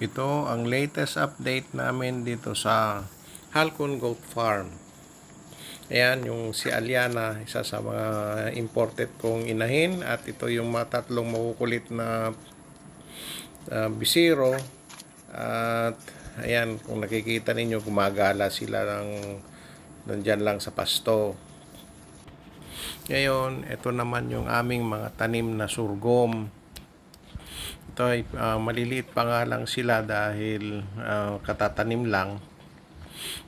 Ito ang latest update namin dito sa Halcon Goat Farm. Ayan, yung si Aliana, isa sa mga imported kong inahin. At ito yung mga tatlong makukulit na bisiro. At ayan, kung nakikita ninyo, gumagala sila nandyan lang sa pasto. Ngayon, ito naman yung aming mga tanim na surgom. Ito ay maliliit pa nga lang sila dahil katatanim lang.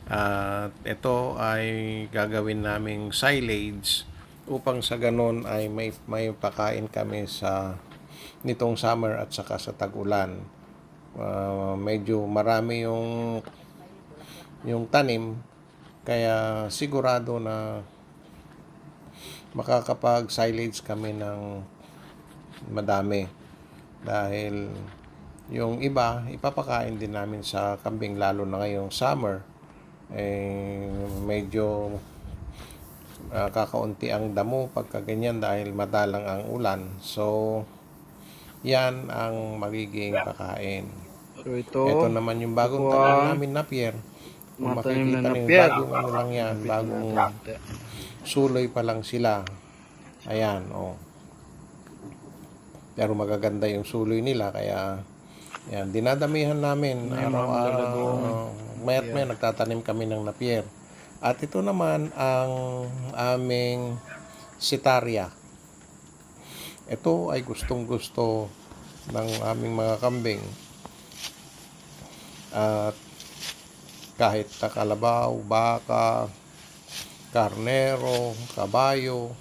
At ito ay gagawin naming silage upang sa ganon ay may pakain kami sa nitong summer at saka sa tag-ulan. Medyo marami yung tanim, kaya sigurado na makakapag silage kami ng madami, dahil yung iba ipapakain din namin sa kambing, lalo na ngayong summer. Medyo kakaunti ang damo pagka ganyan dahil madalang ang ulan. So yan ang magiging pakain. So Ito naman yung bagong tanim namin na pier. Kung makikita niyo, bagong ano lang yan, bagong suloy pa lang sila. Ayan, oh. Pero magaganda yung suloy nila, kaya yan, dinadamihan namin araw-araw. Mayat may nagtatanim kami ng napier. At ito naman ang aming sitaria. Ito ay gustong-gusto ng aming mga kambing. At kahit kalabaw, baka, karnero, kabayo,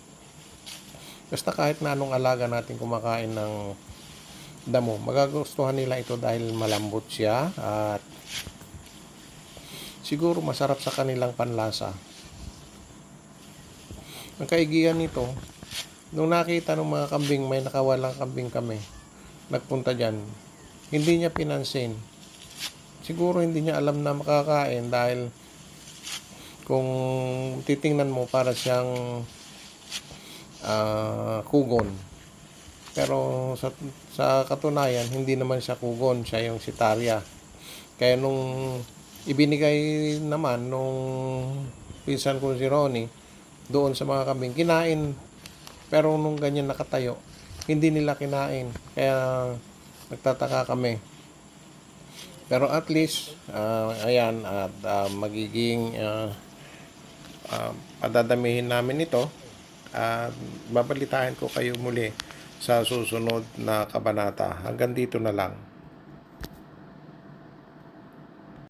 basta kahit na anong alaga natin kumakain ng damo, magagustuhan nila ito dahil malambot siya at siguro masarap sa kanilang panlasa. Ang kaigihan nito, nung nakita ng mga kambing, may nakawalang kambing kami, nagpunta dyan, hindi niya pinansin. Siguro hindi niya alam na makakain, dahil kung titingnan mo, para siyang kugon. Pero sa katunayan, hindi naman siya kugon, siya yung sitaria. Kaya nung ibinigay naman nung pinsan ko si Ronnie doon sa mga kambing, kinain. Pero nung ganyan nakatayo, hindi nila kinain. Kaya nagtataka kami. Pero at least, ayan, at magiging padadamihin namin ito. Babalitaan ko kayo muli sa susunod na kabanata. Hanggang dito na lang.